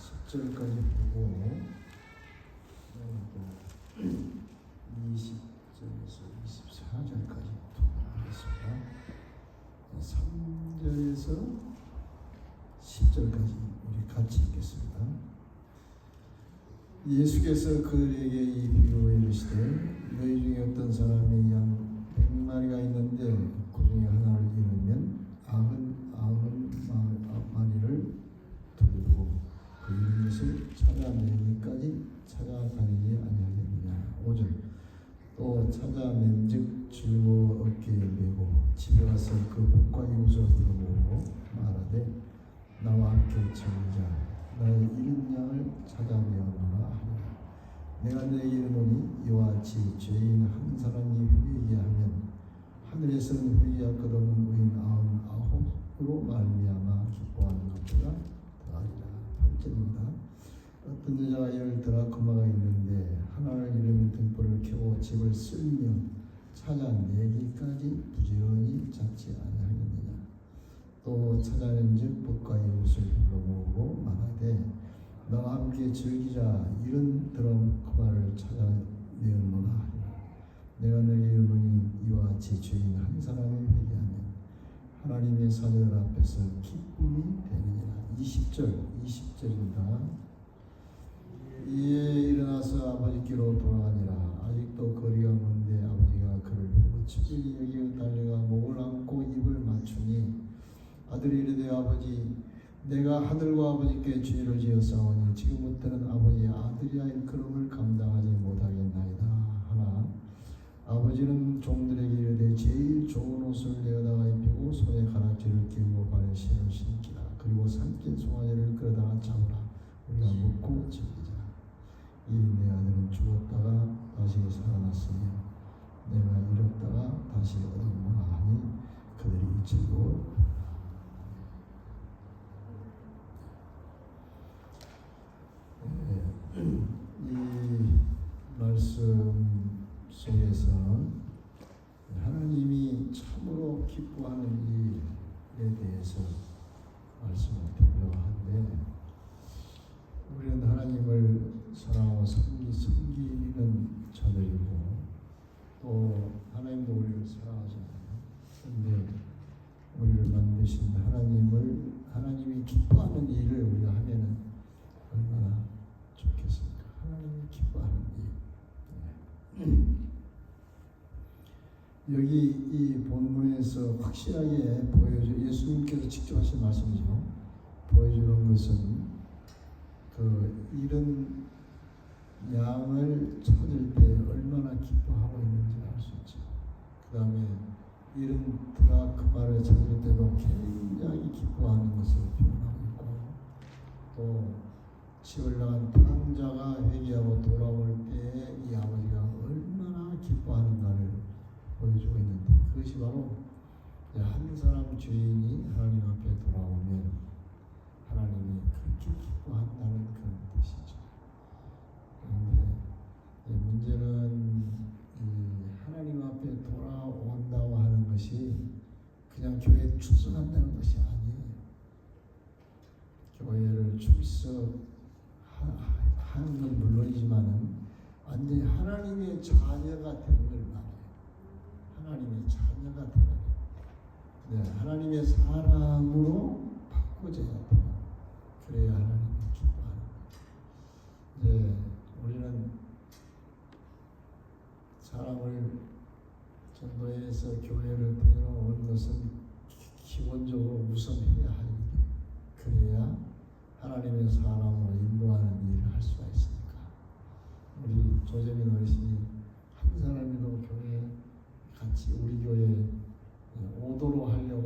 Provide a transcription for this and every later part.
10절까지 보고 또 20절에서 24절까지 보겠습니다. 3절에서 10절까지 우리 같이 읽겠습니다. 예수께서 그들에게 이 비유를 이르시되 너희 중에 어떤 사람이 양 100마리가 있는데 그 중에 하나를 잃으면 90마리를 돌리고 그 잃은 것을 찾아내기까지 찾아다니지 아니하겠느냐. 5절 또 찾아낸즉 즐거워 어깨에 메고 집에 와서 그 복과 이웃을 불러모으고 말하되 나와 함께 즐기자. 나의 잃은 양을 찾아내었노라 하니라. 내가 너에게 이르노니 이와 같이 죄인 한 사람이 회개하면 하늘에서는 회개할 것 없는 의인 99으로 말미암아 기뻐하는 것보다 더하리라. 8절입니다. 어떤 여자가 10드라크마가 있는데 하나를 잃으면 등불을 켜고 집을 쓸면 찾아내기까지 부지런히 찾지 아니하겠느냐. 또 찾아낸즉 복과 이웃을 불러모으고 말하되 너와 함께 즐기자. 이런 드라크마를 찾아내었노라 하리라. 내가 너에게 이르노니 이와 같이 죄인 한 사람이 회개하면 하나님의 사자들 앞에서 기쁨이 되느니라. 20절입니다. 이에 일어나서 아버지께로 돌아가니라. 아직도 거리가 먼데 아버지가 그를 보고 치질이 여기어 달려가 목을 안고 입을 맞추니 아들이 이르되 아버지 내가 하늘과 아버지께 죄를 지었사오니 지금부터는 아버지의 아들이야 일컬음을 감당하지 못하겠나이다 하나 아버지는 종들에게 이르되 제일 좋은 옷을 내어다가 입히고 손에 가락지를 끼우고 발에 신을 신기라. 그리고 삼킨 송아지를 끌어다가 잡으라. 우리가 먹고 즐기자. 이 내 아들은 죽었다가 다시 살아났으며 내가 잃었다가 다시 얻었노라 하니 그들이 즐거워. 이 말씀 속에서 하나님이 참으로 기뻐하는 일에 대해서 말씀을 드리려고 하는데 우리는 하나님을 사랑하고 섬기는 자들이고 또 하나님도 우리를 사랑하잖아요. 그런데 우리를 만드신 하나님이 기뻐하는 일을 우리가 하면은 얼마나 좋겠습니까? 하나님이 기뻐하는 일. 여기 이 본문에서 확실하게 예수님께서 직접 하신 말씀이죠. 보여주는 것은 그 잃은 양을 찾을 때 얼마나 기뻐하고 있는지 알 수 있죠. 그 다음에 잃은 드라크마를 찾을 때도 굉장히 기뻐하는 것을 표현하고 있고 또 집을 나간 탕자가 회개하고 돌아올 때에 이 아버지가 얼마나 기뻐하는가를 보여주고 있는데 그것이 바로 한 사람 죄인이 하나님 앞에 돌아오면 하나님이 그렇게 기뻐한다는 그런 뜻이죠. 그런데 문제는 하나님 앞에 돌아온다고 하는 것이 그냥 교회에 출석한다는 것이 아니에요. 교회를 출석하는 건 물론이지만은 완전히 하나님의 자녀가 되는 걸 말해요. 하나님의 자녀가 되는 거예요. 네, 하나님의 사람으로 바꿔져야 돼요. 그래야 하나님이 기뻐하는 거예요. 이제 우리는 사람을 전도해서 교회를 데려오는 것은 기본적으로 우선 해야 할 일이에요. 그래야 하나님의 사람으로 인도하는 일을 할 수가 있으니까. 우리 조재민 어르신이 한 사람이도 교회에 같이 우리 교회에 오도록 하려고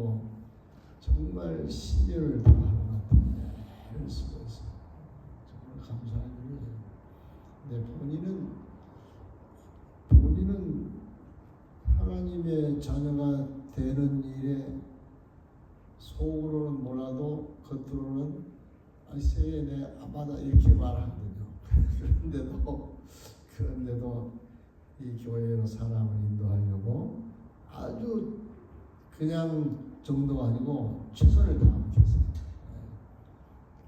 정말 심혈을 다하는 것 같아요. 애를 쓰고 있어요. 정말 감사한 일이에요. 근데 본인은 하나님의 자녀가 되는 일에 속으로는 몰라도 겉으로는 세에 내 아마다 이렇게 말하거든요. 그런데도 이 교회로 사람을 인도하려고 아주 그냥 정도가 아니고 최선을 다하고 계세요.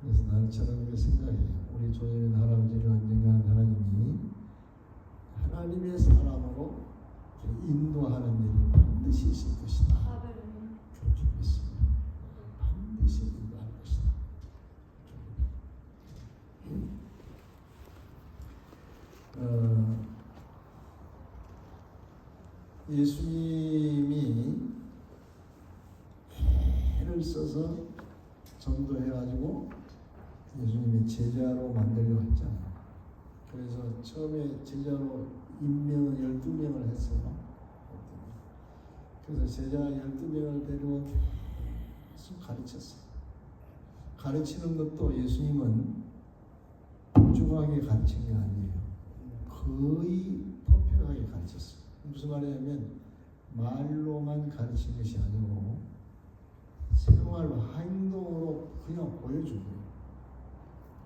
그래서 나는 저는 그렇게 생각해요. 우리 조정현 할아버지를 언젠가는 하나님이 하나님의 사람으로 인도하는 일이 반드시 있을 것이다. 그렇게 믿습니다. 반드시 인도할 것이다. 예수님이 애를 써서 전도해가지고 예수님의 제자로 만들려고 했잖아요. 그래서 처음에 제자로 임명을 12명을 했어요. 그래서 제자 12명을 데리고 계속 가르쳤어요. 가르치는 것도 예수님은 부족하게 가르친 게 아니에요. 거의 퍼펙트하게 가르쳤어요. 무슨 말이냐면 말로만 가르친 것이 아니고 생활로 행동으로 그냥 보여준 거예요.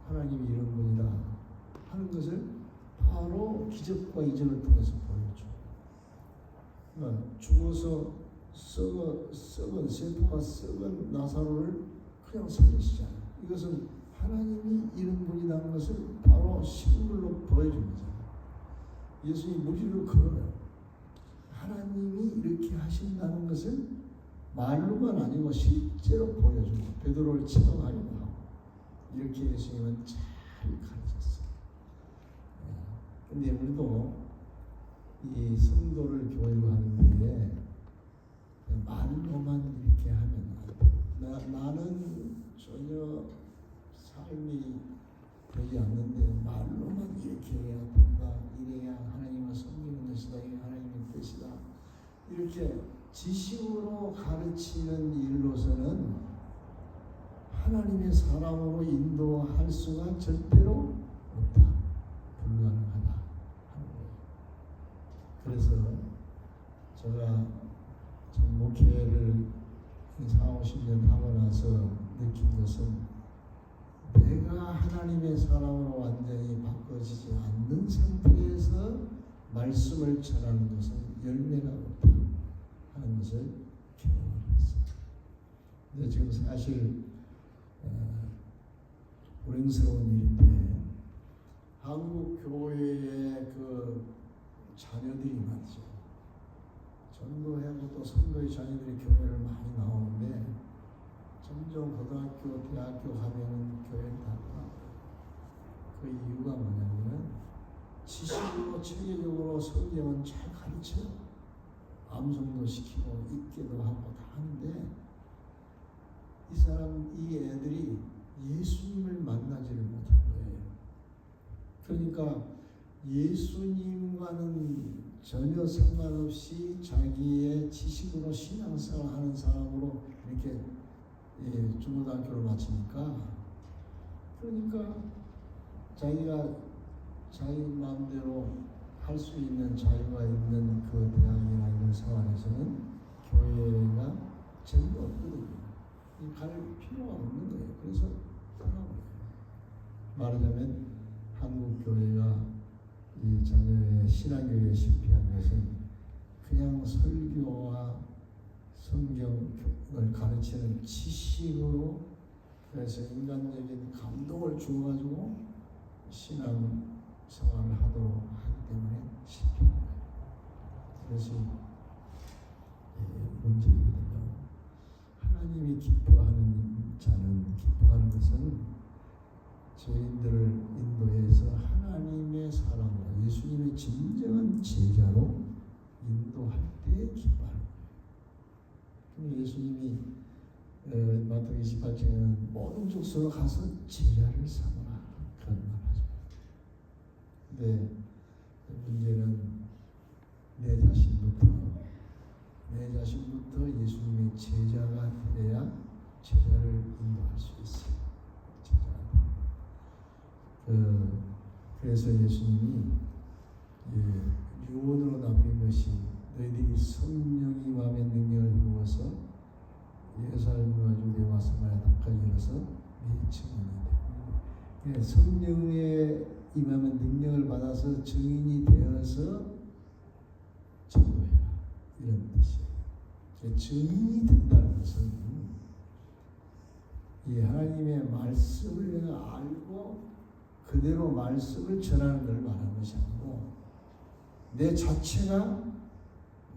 하나님이 이런 분이다 하는 것을 바로 기적과 이적을 통해서 보여줘. 그러니까 죽어서 썩은 세포가 썩은 나사로를 그냥 살리시잖아요. 이것은 하나님이 이런 분이라는 것을 바로 실물로 보여준 거잖아요. 예수님이 무리를 걸어요. 하나님이 이렇게 하신다는 것을 말로만 아니고 실제로 보여주고 베드로를 체험하기도 하고 이렇게 예수님은 잘 가르쳤어요. 근데 우리도 이 성도를 교육하는데 말로만 이렇게 하면 안 돼. 나는 전혀 삶이 되지 않는데 말로만 이렇게 해야 된다. 이래야 하나님을 섬기는 것이다. 이게 하나님의 뜻이다. 이렇게 지식으로 가르치는 일로서는 하나님의 사람으로 인도할 수가 절대로 없다. 불가능하다 하는 거예요. 그래서 제가 전 목회를 40-50년 하고 나서 느낀 것은 내가 하나님의 사람으로 완전히 바꿔지지 않는 상태에서 말씀을 전하는 것은 열매가 없다 하는 것을 경험을 했습니다. 근데 지금 사실 불행스러운 일인데 한국 교회의 그 자녀들이 많죠. 전도하고 또 선교의 자녀들이 교회를 많이 나오는데 점점 고등학교, 대학교 가면 교회를 다 떠나요. 그 이유가 뭐냐면 지식으로 체계적으로 성경은 잘 가르쳐요. 암송도 시키고 읽기도 하고 다 하는데 이 애들이 예수님을 만나지를 못한 거예요. 그러니까 예수님과는 전혀 상관없이 자기의 지식으로 신앙생활 하는 사람으로 이렇게 중고등학교를 마치니까 그러니까 자기가 자기 마음대로 할 수 있는 자유가 있는 그 대학이나 이런 생활에서는 교회가 재미가 없거든요. 갈 필요가 없는 거예요. 그래서 떠나버려요. 말하자면 한국 교회가 이 자녀의 신앙교회에 실패한 것은 그냥 설교와 성경을 가르치는 지식으로 그래서 인간적인 감동을 주어가지고 신앙 생활을 하도록 하기 때문에 실패한 거예요. 그것이 문제이거든요. 하나님이 기뻐하는 자는 기뻐하는 것은 죄인들을 인도해서 하나님의 사람으로 예수님의 진정한 제자로 인도할 때 기뻐하는 거예요. 예수님이 마태복음 28장에는 모든 족속으로 가서 제자를 삼으라 그런 말 하죠. 근데 문제는 내 자신부터 예수님의 제자가 되어야 제자를 인도할 수 있어요. 그래서 예수님이 유언으로 남긴 것이 너희들이 성령이 마음의 능력을 부어서 예루살렘을 가지고 내와 사마리아 땅까지 이르러서 네 증인이 돼. 성령의 임하면 능력을 받아서 증인이 되어서 전도해라 이런 뜻이에요. 증인이 된다는 것은 이 하나님의 말씀을 내가 알고 그대로 말씀을 전하는 걸 말하는 것이 아니고 내 자체가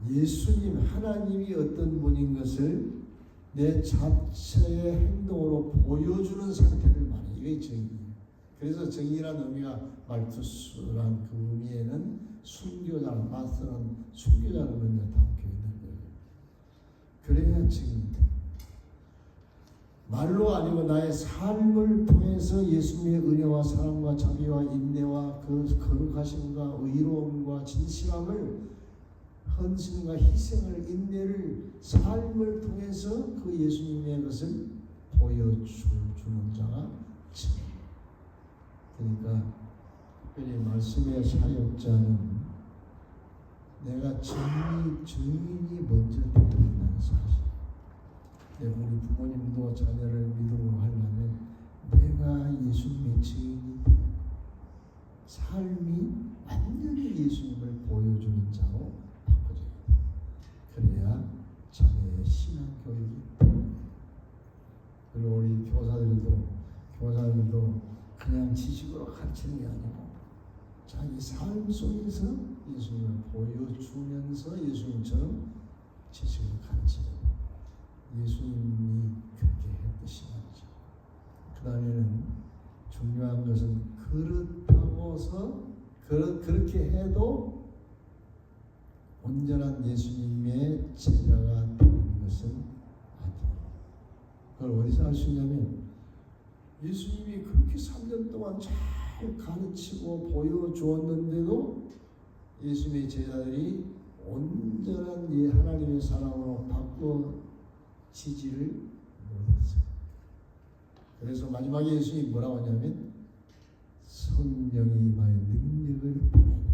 예수님 하나님이 어떤 분인 것을 내 자체의 행동으로 보여주는 상태를 말해요. 이게 정의예요. 그래서 정의라는 의미가 말투스란 그 의미에는 순교자는 마스는 순교자는 의미가 담겨 있는 거예요. 그래야 정의입니다. 말로 아니고 나의 삶을 통해서 예수님의 은혜와 사랑과 자비와 인내와 그 거룩하심과 의로움과 진실함을 헌신과 희생을 인내를 삶을 통해서 그 예수님의 것을 보여주는 자가 정의. 그러니까 특별히 말씀의 사역자는 내가 증인이 먼저 되어야 된다는 사실. 우리 부모님도 자녀를 믿음으로 하려면 내가 예수님의 증인이 삶이 완전히 예수님을 보여주는 자로 바꿔져야 돼. 그래야 자녀의 신앙 교육이 돼. 그리고 우리 교사들도 그냥 지식으로 가르치는 게 아니고 자기 삶 속에서 예수님을 보여주면서 예수님처럼 지식을 가르치는 예수님이 그렇게 했듯이 말이죠. 그 다음에는 중요한 것은 그렇다고서 그렇게 해도 온전한 예수님의 제자가 되는 것은 아니에요. 그걸 어디서 알 수 있냐면 예수님이 그렇게 3년 동안 잘 가르치고 보여주었는데도 예수님의 제자들이 온전한 하나님의 사랑으로 바꿔지지를 못했어요. 그래서 마지막에 예수님이 뭐라고 하냐면 성령이 임하여 능력을 받아야 된다.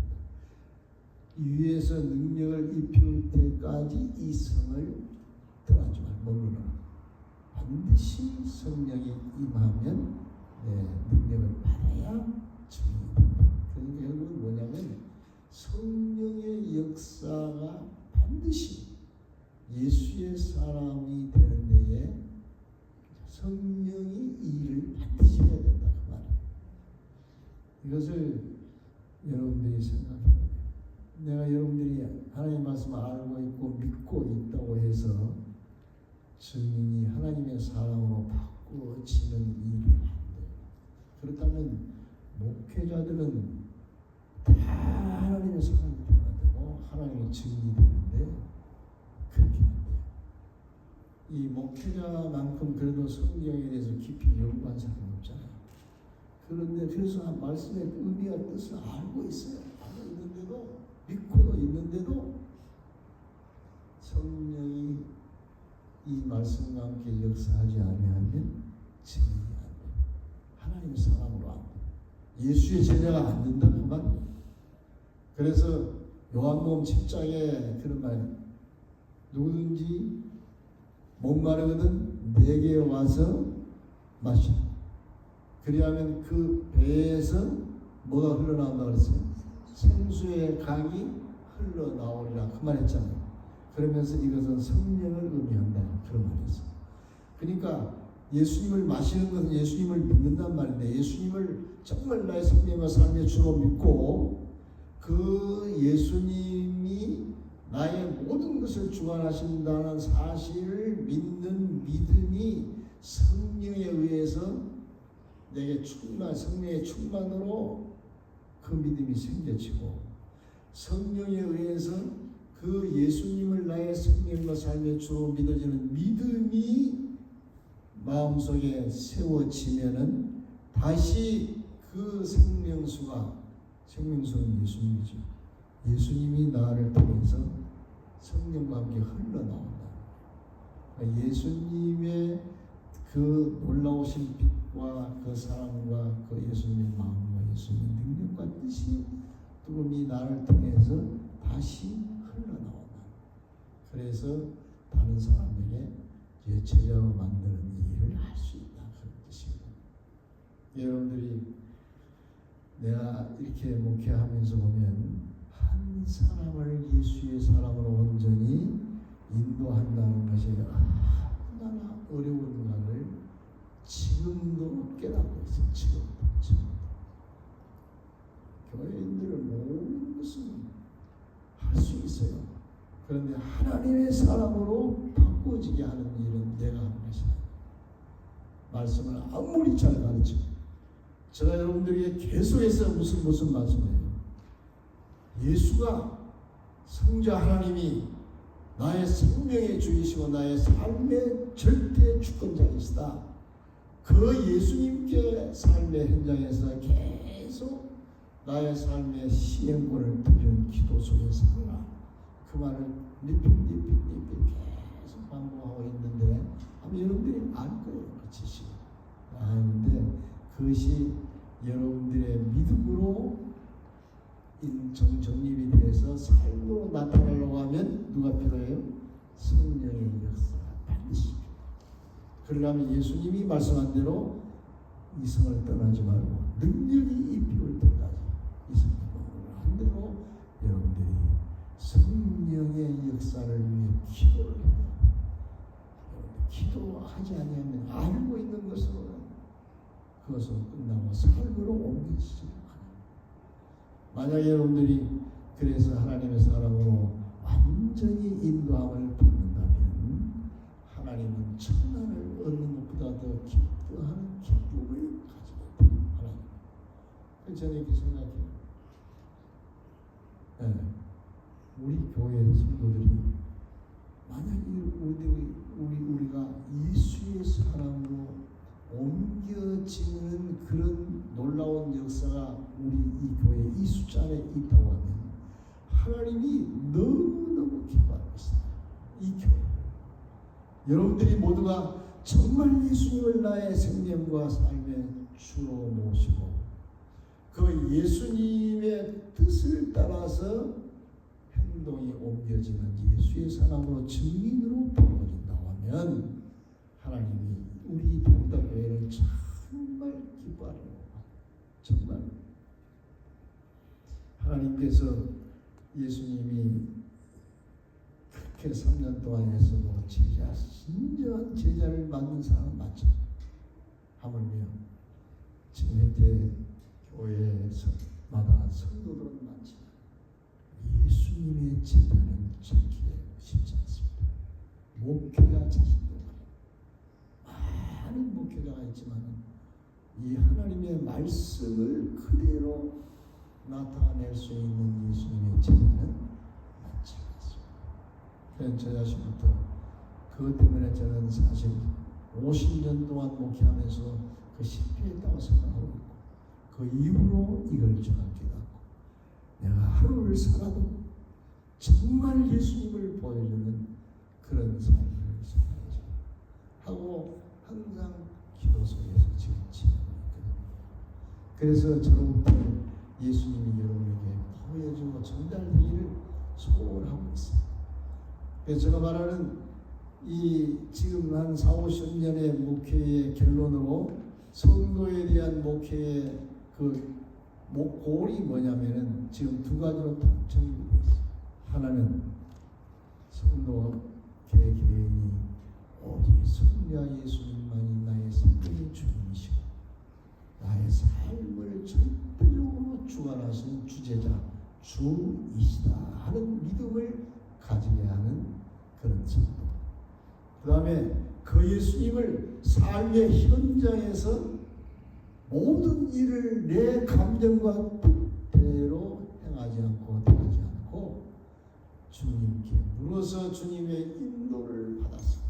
위에서 능력을 입힐 때까지 이 성을 떠나지 말고 머무르라. 반드시 성령이 임하면 능력을 받아야 증인이 된다. 그러니까 결국은 뭐냐면 성령의 역사가 반드시 예수의 사람이 되는 데에 성령이 일을 반드시 해야 된다. 그 말이에요. 이것을 여러분들이 생각해요. 내가 여러분들이 하나님 말씀을 알고 있고 믿고 있다고 해서 증인이 하나님의 사랑으로 바꾸어지는 일이 안 돼요. 그렇다면 목회자들은 다 하나님의 사랑이 되어야 되고 하나님의 증인이 되는데 그렇게 안 돼요. 이 목회자만큼 그래도 성경에 대해서 깊이 연구한 사람이 없잖아요. 그런데 그래서 말씀의 의미와 뜻을 알고 있어요. 알고 있는데도 믿고도 있는데도 성령이 이 말씀과 함께 역사하지 아니하면 증인이 안 돼요. 하나님의 사랑으로 안 돼요. 예수의 제자가 안 된다 그 말이에요. 그래서 요한복음 7장에 그런 말, 누구든지 목마르거든 내게 와서 마시라. 그리하면 그 배에서 뭐가 흘러나온다 그랬어요? 생수의 강이 흘러나오리라 그 말 했잖아요. 그러면서 이것은 성령을 의미한다 그런 말이었어요. 그러니까 예수님을 마시는 것은 예수님을 믿는단 말인데 예수님을 정말 나의 생명과 삶의 주로 믿고 그 예수님이 나의 모든 것을 주관하신다는 사실을 믿는 믿음이 성령에 의해서 내게 성령의 충만으로 그 믿음이 생겨지고 성령에 의해서 그 예수님을 나의 생명과 삶의 주로 믿어지는 믿음이 마음속에 세워지면은 다시 그 생명수는 예수님이죠. 예수님이 나를 통해서 성령과 함께 흘러나온다. 그러니까 예수님의 그 놀라우신 빛과 그 사랑과 그 예수님의 마음과 예수님의 능력과 뜻이 뜨거움이 나를 통해서 다시 흘러나온다. 그래서 다른 사람에게 제자로 만드는 일을 할 수 있다. 그런 뜻이고, 여러분들이 내가 이렇게 목회하면서 보면 한 사람을 예수의 사람으로 온전히 인도한다는 것이 얼마나 어려운가를 지금도 깨닫고 있어요. 지금도. 교회인들을 모든 것은 할 수 있어요. 그런데 하나님의 사람으로 바꾸어지게 하는 일은 내가 하는 것이다. 말씀을 아무리 잘 가르치고 제가 여러분들에게 계속해서 무슨 말씀이에요. 예수가 성자 하나님이 나의 생명의 주이시고 나의 삶의 절대 주권자이시다. 그 예수님께 삶의 현장에서 계속 나의 삶의 시행권을 드리는 기도 속에서 그 말을 리필 계속 반복하고 있는데 아마 여러분들이 알 거예요. 그 지식. 아는데 그것이 여러분들의 믿음으로 정립이 돼서 삶으로 나타나려고 하면 누가 필요해요? 성령의 역사가 반드시 필요해요. 그러려면 예수님이 말씀한 대로 이성을 떠나지 말고 능력이 입히올 때까지 이성을 한 대로 여러분들이 성령의 역사를 위해 기도를 해요. 기도하지 아니하면 알고 있는 것으로는 그것은 끝나고 삶으로 옮기시지 않아요. 만약에 여러분들이 그래서 하나님의 사람으로 완전히 인도함을 받는다면 하나님은 천난을 얻는 것보다 더 기뻐하는 기쁨을 가지게 돼요. 하나님. 그래서 저는 이렇게 생각해요. 네. 우리 교회 성도들이 만약 우리가 예수의 사람으로 옮겨지는 그런 놀라운 역사가 우리 이 교회 이 숫자 안에 있다고 하면 하나님이 너무너무 기뻐할 것이다. 이 교회 여러분들이 모두가 정말 예수님을 나의 생명과 삶의 주로 모시고 그 예수님의 뜻을 따라서 행동이 옮겨지는 예수의 사람으로 증인으로 바꿔진다고 하면 하나님이 우리 담당교회를 정말 기뻐하려고 정말 하나님께서 예수님이 그렇게 3년 동안 해서도 제자 진정한 제자를 만든 사람은 맞죠. 하물며 지금 현재 교회에서마다 성도들은 많지만 예수님의 제자는 지키기 쉽지 않습니다. 목회자 자신도 많은 목회자가 있지만 이 하나님의 말씀을 그대로 나타낼 수 있는 예수님의 제자는 많지 않습니다. 그래서 저 자신부터 그것 때문에 저는 사실 50년 동안 목회하면서 그 실패했다고 생각하고 있고 그 이후로 이걸 정확히 갖고 내가 하루를 살아도 정말 예수님을 보여주는 그런 삶을 살아야지 하고 항상 기도 속에서 지금 지내고 있거든요. 그래서 저로부터 예수님이 여러분에게 보여주고 전달되기를 소원하고 있어요. 그래서 제가 말하는 이 지금 한 4, 50년의 목회의 결론으로 성도에 대한 목회의 그 골이 뭐냐면은 지금 두 가지로 정리되어 있어요. 하나는 성도 개개인이 오직 성자 예수님만이 나의 생명의 주님이시고 나의 삶을 절대적으로 주관하신 주제자 주이시다 하는 믿음을 가지게 하는 그런 성도. 그 다음에 그 예수님을 삶의 현장에서 모든 일을 내 감정과 뜻대로 행하지 않고 대하지 않고 주님께 물어서 주님의 인도를 받았습니다.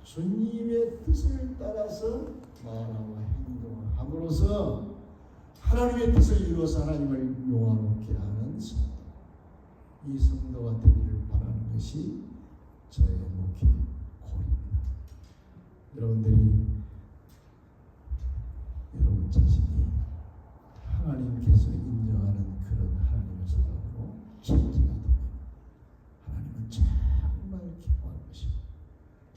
주님의 뜻을 따라서 말하고 행동을 함으로써 하나님의 뜻을 이루어서 하나님을 영화롭게 하는 성도. 이 성도가 되기를 바라는 것이 저의 목회 골입니다. 여러분들이 여러분 자신이 하나님께서 인정하는 그런 하나님의 사람으로 천지가 되면 하나님은 정말 기뻐할 것이고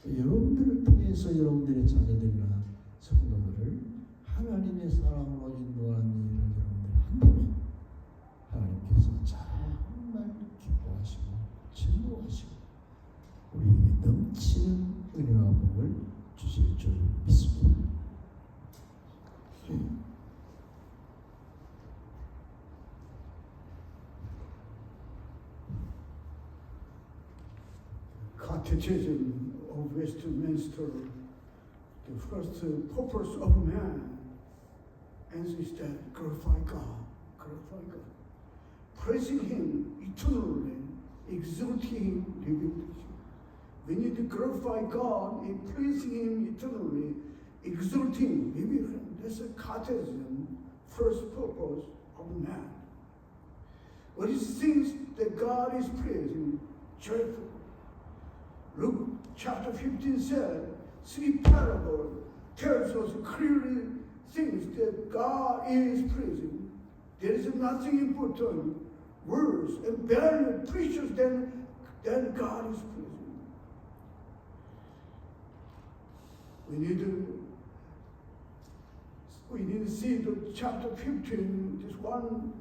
여러분들을 통해서 여러분들의 자녀들이나 성도들을 하나님의 사람으로 인도하는 일을 여러분들이 한다면 하나님께서 정말 기뻐하시고 즐거워하시고 우리에게 넘치는 은혜와 복을 주실 줄 믿습니다. Catechism of Westminster, the first purpose of man, and is that glorify God, praising Him eternally, exalting Him, revealing Him. We need to glorify God in praising Him eternally, exalting Him, revealing Him. That's a catechism, first purpose of man. What is things that God is praising, joyful. Luke chapter 15 said, 3 parables tells us clearly things that God is praising. There is nothing important, worse and very precious than God is praising. We need to see the chapter 15, this one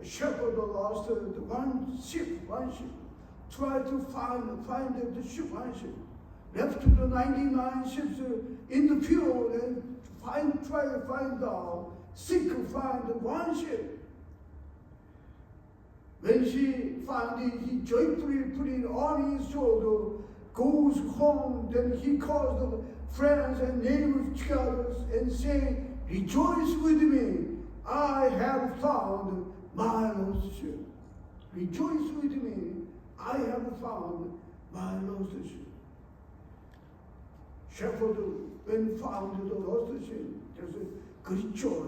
shepherd lost the one sheep. Try to find the sheep, one sheep. Left to the 99 sheep in the field and try to find out, seek to find the one sheep. When she found it, he joyfully put it on his shoulder, goes home, then he calls the friends and neighbors together and say, rejoice with me, I have found my lost sheep. Rejoice with me, I have found my lost sheep. Shepherd, when found the lost sheep, there's a great joy.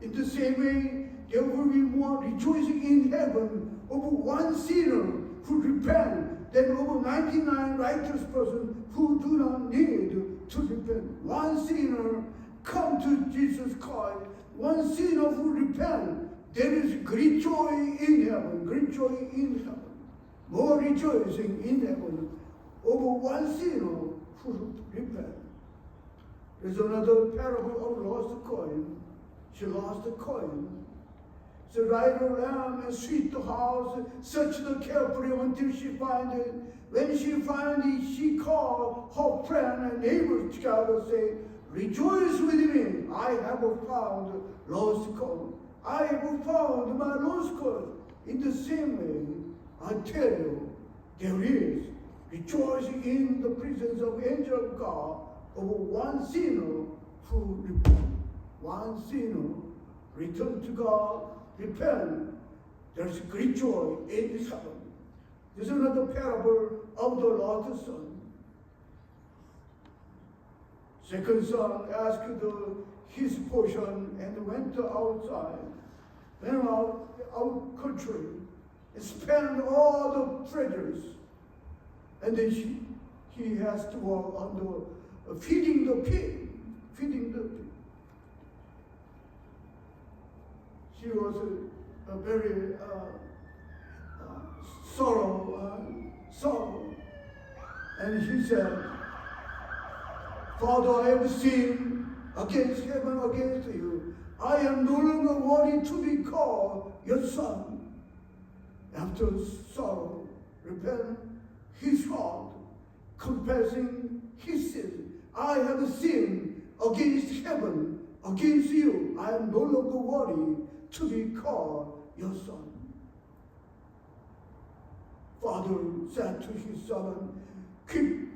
In the same way, there will be more rejoicing in heaven over one sinner who repent than over 99 righteous persons who do not need to repent. One sinner come to Jesus Christ, one sinner who repent. There is great joy in heaven, more rejoicing in heaven over one sinner who repent. There's another parable of lost coin. She lost the coin. So ride around and sweep the house, search the carefully until she find it. When she find it, she called her friend and neighbors together, say, rejoice with me, I have found lost coin. I have found my lost coin. In the same way, I tell you, there is rejoicing in the presence of angel of God over one sinner who repent. One sinner return to God, repent. There's great joy in this heaven. This is another parable of the lost son. Second son asked his portion and went outside, went out country, and spent all the treasures. And then he has to work on the feeding the pig. She was a very sorrow. And she said, Father, I have sinned against heaven, against you. I am no longer worthy to be called your son. After sorrow, repent his heart, confessing his sin. I have sinned against heaven, against you. I am no longer worthy to be called your son. Father said to his servant,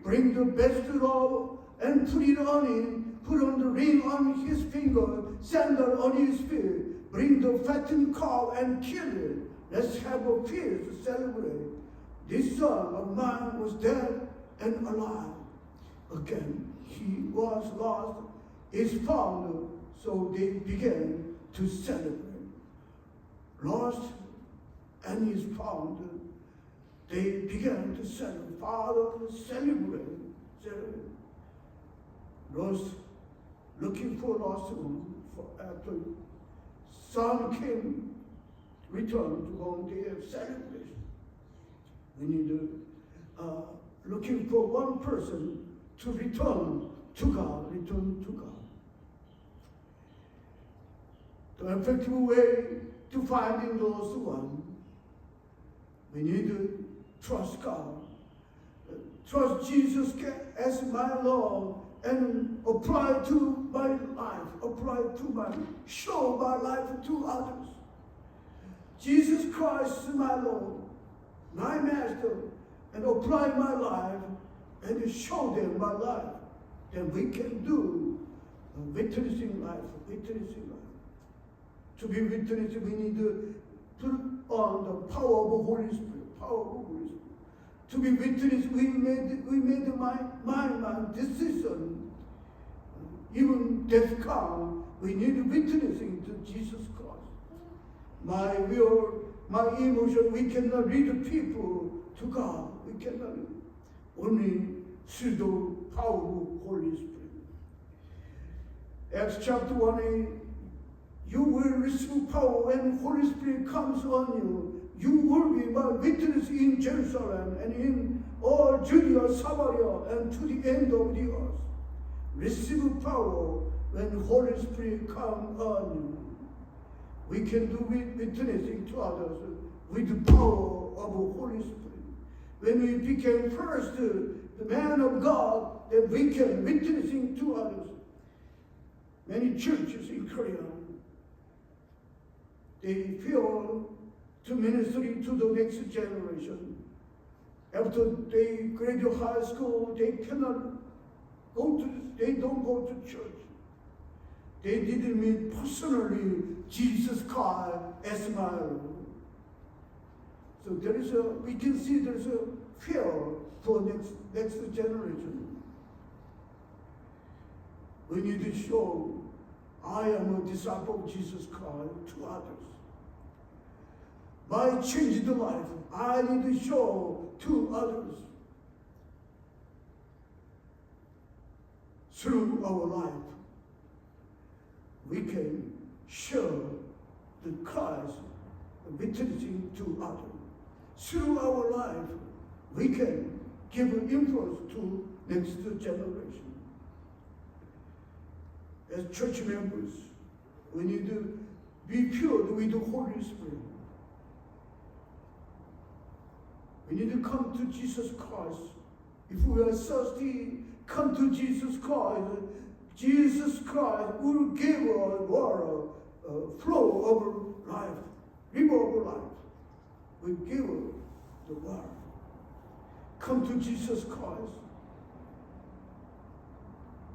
bring the best robe and put it on him, put on the ring on his finger, sandal on his feet, bring the fattened cow and kill it. Let's have a feast to celebrate. This son of mine was dead and alive. Again, he was lost, is found, so they began to celebrate. Lost and is found, they began to celebrate. Father, celebrate. Lost, looking for lost one. After son came, returned to home, they have celebration. We need looking for one person to return to God. The effective way to finding lost one, we need to trust God. Trust Jesus as my Lord and apply to my life, show my life to others. Jesus Christ is my Lord, my Master, and apply my life and show them my life, then we can do witnessing life, witnessing life. To be witness, we need to put on the power of the Holy Spirit, power of the Holy Spirit. To be witness, we made my decision. Even death come, we need witnessing to Jesus Christ. My will, my emotion, we cannot lead the people to God. We cannot. Only through the power of the Holy Spirit. Acts chapter 1:8, you will receive power when Holy Spirit comes on you. You will be my witness in Jerusalem and in all Judea, Samaria, and to the end of the earth. Receive power when Holy Spirit comes on you. We can do witnessing to others with the power of the Holy Spirit. When we became first the man of God, then we can witnessing to others. Many churches in Korea, they fail to minister to the next generation. After they graduate high school, they don't go to church. They didn't meet personally Jesus Christ as my Lord. So we can see there's a fear for next generation. We need to show I am a disciple of Jesus Christ to others. By changing the life, I need to show to others. Through our life, we can show the Christ witnessing to others. Through our life, we can give an influence to next generation. As church members, we need to be filled with the Holy Spirit. We need to come to Jesus Christ. If we are thirsty, come to Jesus Christ. Jesus Christ will give us water, flow of life, river of life. We give us the water. Come to Jesus Christ.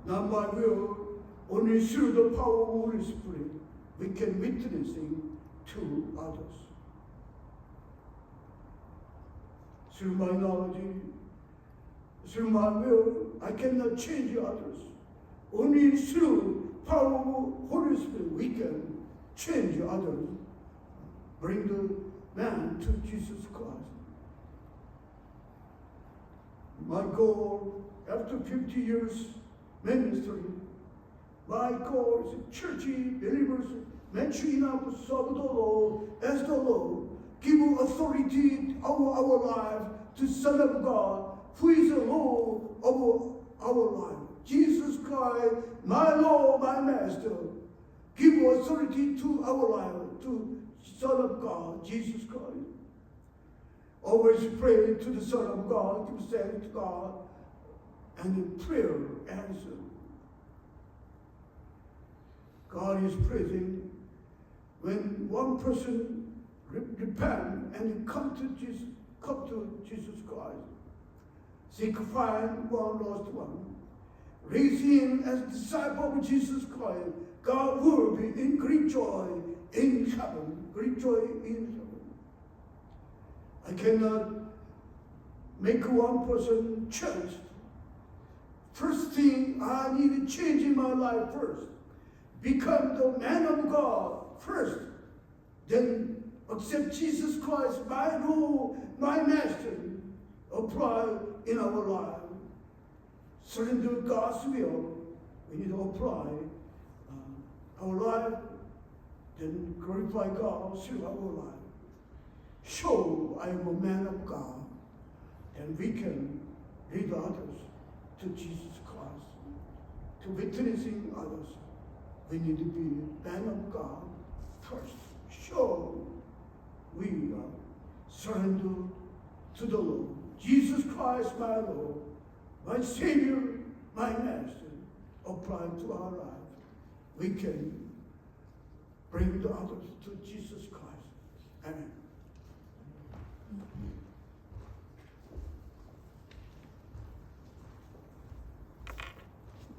Not my will, only through the power of the Holy Spirit, we can witnessing to others. Through my knowledge, through my will, I cannot change others. Only through power of the Holy Spirit, we can change others, bring the man to Jesus Christ. My goal, after 50 years ministry, my goal is churchy believers mature enough to serve the Lord as the Lord, give authority over our life to Son of God, who is the Lord of our life. Jesus Christ, my Lord, my Master, give authority to our life, to Son of God, Jesus Christ. Always pray to the Son of God, give thanks to God, and in prayer answer. God is praising when one person repent and come to Jesus Christ. Seek find one lost one. Raise him as disciple of Jesus Christ. God will be in great joy in heaven. Great joy in heaven. I cannot make one person change. First thing, I need to change in my life first. Become the man of God first. Then accept Jesus Christ, my Lord, my Master. Apply in our life. Surrender God's will. We need to apply our life, then glorify God through our life. Show I am a man of God, and we can lead others to Jesus Christ, to witnessing others. We need to be a man of God first. Show we surrender to the Lord. Jesus Christ, my Lord, my Savior, my Master, apply to our life. We can bring the others to Jesus Christ. Amen.